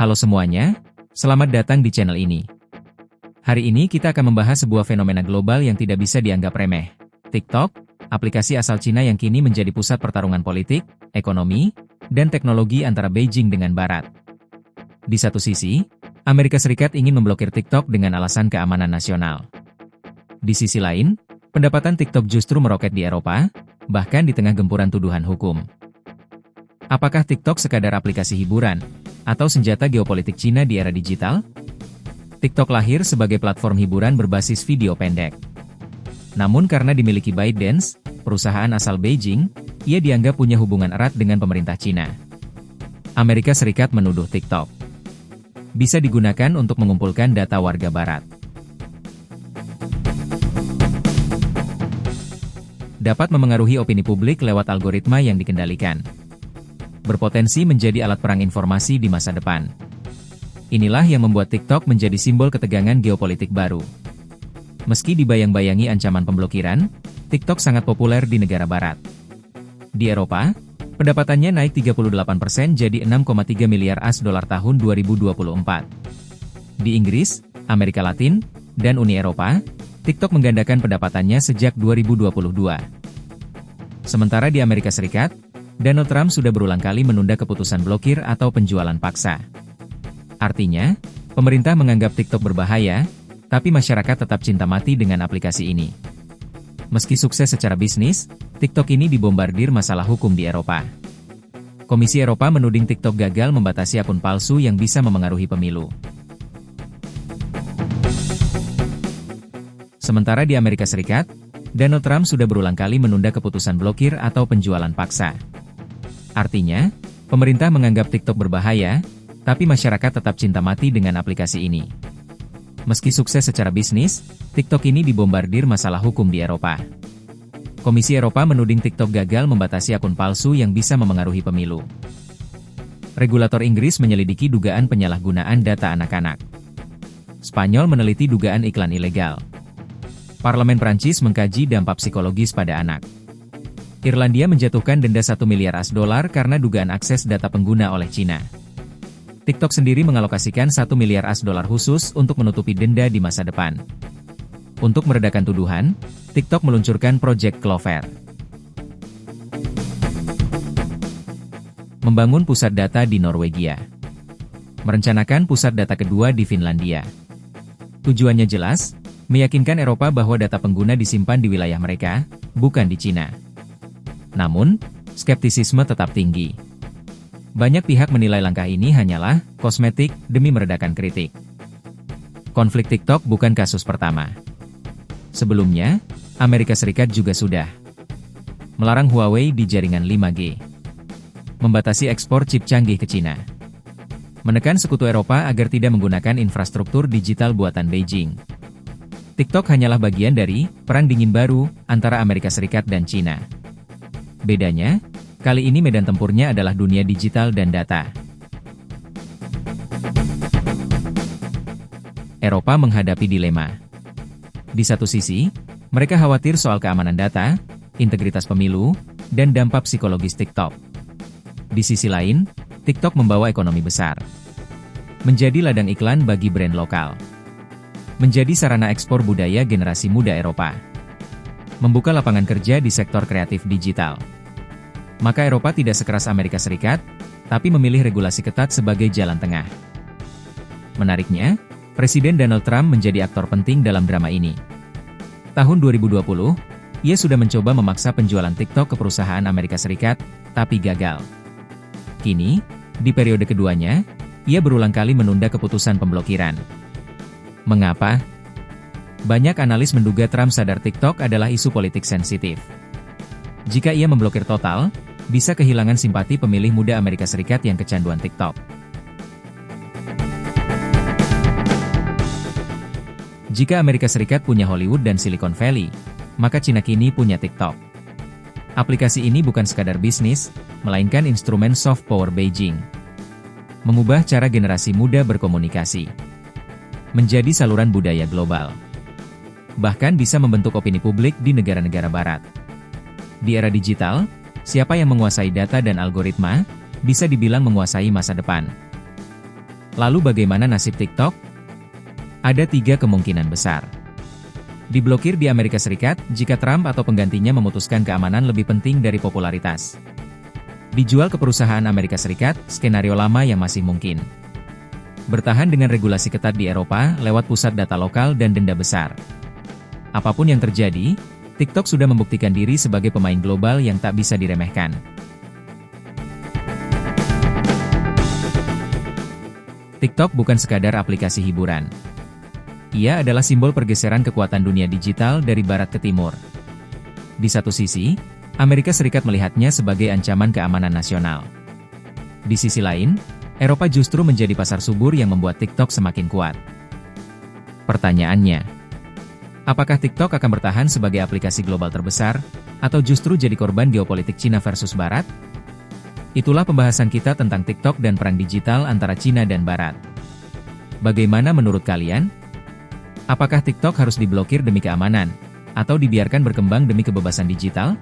Halo semuanya, selamat datang di channel ini. Hari ini kita akan membahas sebuah fenomena global yang tidak bisa dianggap remeh. TikTok, aplikasi asal Cina yang kini menjadi pusat pertarungan politik, ekonomi, dan teknologi antara Beijing dengan Barat. Di satu sisi, Amerika Serikat ingin memblokir TikTok dengan alasan keamanan nasional. Di sisi lain, pendapatan TikTok justru meroket di Eropa, bahkan di tengah gempuran tuduhan hukum. Apakah TikTok sekadar aplikasi hiburan, atau senjata geopolitik Cina di era digital? TikTok lahir sebagai platform hiburan berbasis video pendek. Namun karena dimiliki ByteDance, perusahaan asal Beijing, ia dianggap punya hubungan erat dengan pemerintah Cina. Amerika Serikat menuduh TikTok bisa digunakan untuk mengumpulkan data warga Barat. Dapat memengaruhi opini publik lewat algoritma yang dikendalikan. Berpotensi menjadi alat perang informasi di masa depan. Inilah yang membuat TikTok menjadi simbol ketegangan geopolitik baru. Meski dibayang-bayangi ancaman pemblokiran, TikTok sangat populer di negara barat. Di Eropa, pendapatannya naik 38% jadi 6,3 miliar US dollar tahun 2024. Di Inggris, Amerika Latin, dan Uni Eropa, TikTok menggandakan pendapatannya sejak 2022. Sementara di Amerika Serikat, Donald Trump sudah berulang kali menunda keputusan blokir atau penjualan paksa. Artinya, pemerintah menganggap TikTok berbahaya, tapi masyarakat tetap cinta mati dengan aplikasi ini. Meski sukses secara bisnis, TikTok ini dibombardir masalah hukum di Eropa. Komisi Eropa menuding TikTok gagal membatasi akun palsu yang bisa memengaruhi pemilu. Sementara di Amerika Serikat, Donald Trump sudah berulang kali menunda keputusan blokir atau penjualan paksa. Artinya, pemerintah menganggap TikTok berbahaya, tapi masyarakat tetap cinta mati dengan aplikasi ini. Meski sukses secara bisnis, TikTok ini dibombardir masalah hukum di Eropa. Komisi Eropa menuding TikTok gagal membatasi akun palsu yang bisa memengaruhi pemilu. Regulator Inggris menyelidiki dugaan penyalahgunaan data anak-anak. Spanyol meneliti dugaan iklan ilegal. Parlemen Prancis mengkaji dampak psikologis pada anak. Irlandia menjatuhkan denda 1 miliar US dollar karena dugaan akses data pengguna oleh Cina. TikTok sendiri mengalokasikan 1 miliar US dollar khusus untuk menutupi denda di masa depan. Untuk meredakan tuduhan, TikTok meluncurkan Project Clover. Membangun pusat data di Norwegia. Merencanakan pusat data kedua di Finlandia. Tujuannya jelas, meyakinkan Eropa bahwa data pengguna disimpan di wilayah mereka, bukan di Cina. Namun, skeptisisme tetap tinggi. Banyak pihak menilai langkah ini hanyalah kosmetik demi meredakan kritik. Konflik TikTok bukan kasus pertama. Sebelumnya, Amerika Serikat juga sudah melarang Huawei di jaringan 5G, membatasi ekspor chip canggih ke Cina, menekan sekutu Eropa agar tidak menggunakan infrastruktur digital buatan Beijing. TikTok hanyalah bagian dari perang dingin baru antara Amerika Serikat dan Cina. Bedanya, kali ini medan tempurnya adalah dunia digital dan data. Eropa menghadapi dilema. Di satu sisi, mereka khawatir soal keamanan data, integritas pemilu, dan dampak psikologis TikTok. Di sisi lain, TikTok membawa ekonomi besar. Menjadi ladang iklan bagi brand lokal. Menjadi sarana ekspor budaya generasi muda Eropa. Membuka lapangan kerja di sektor kreatif digital. Maka Eropa tidak sekeras Amerika Serikat, tapi memilih regulasi ketat sebagai jalan tengah. Menariknya, Presiden Donald Trump menjadi aktor penting dalam drama ini. Tahun 2020, ia sudah mencoba memaksa penjualan TikTok ke perusahaan Amerika Serikat, tapi gagal. Kini, di periode keduanya, ia berulang kali menunda keputusan pemblokiran. Mengapa? Banyak analis menduga Trump sadar TikTok adalah isu politik sensitif. Jika ia memblokir total, bisa kehilangan simpati pemilih muda Amerika Serikat yang kecanduan TikTok. Jika Amerika Serikat punya Hollywood dan Silicon Valley, maka Cina kini punya TikTok. Aplikasi ini bukan sekadar bisnis, melainkan instrumen soft power Beijing. Mengubah cara generasi muda berkomunikasi. Menjadi saluran budaya global. Bahkan bisa membentuk opini publik di negara-negara barat. Di era digital, siapa yang menguasai data dan algoritma, bisa dibilang menguasai masa depan. Lalu bagaimana nasib TikTok? Ada 3 kemungkinan besar. Diblokir di Amerika Serikat jika Trump atau penggantinya memutuskan keamanan lebih penting dari popularitas. Dijual ke perusahaan Amerika Serikat, skenario lama yang masih mungkin. Bertahan dengan regulasi ketat di Eropa lewat pusat data lokal dan denda besar. Apapun yang terjadi, TikTok sudah membuktikan diri sebagai pemain global yang tak bisa diremehkan. TikTok bukan sekadar aplikasi hiburan. Ia adalah simbol pergeseran kekuatan dunia digital dari barat ke timur. Di satu sisi, Amerika Serikat melihatnya sebagai ancaman keamanan nasional. Di sisi lain, Eropa justru menjadi pasar subur yang membuat TikTok semakin kuat. Pertanyaannya, apakah TikTok akan bertahan sebagai aplikasi global terbesar, atau justru jadi korban geopolitik Cina versus Barat? Itulah pembahasan kita tentang TikTok dan perang digital antara Cina dan Barat. Bagaimana menurut kalian? Apakah TikTok harus diblokir demi keamanan, atau dibiarkan berkembang demi kebebasan digital?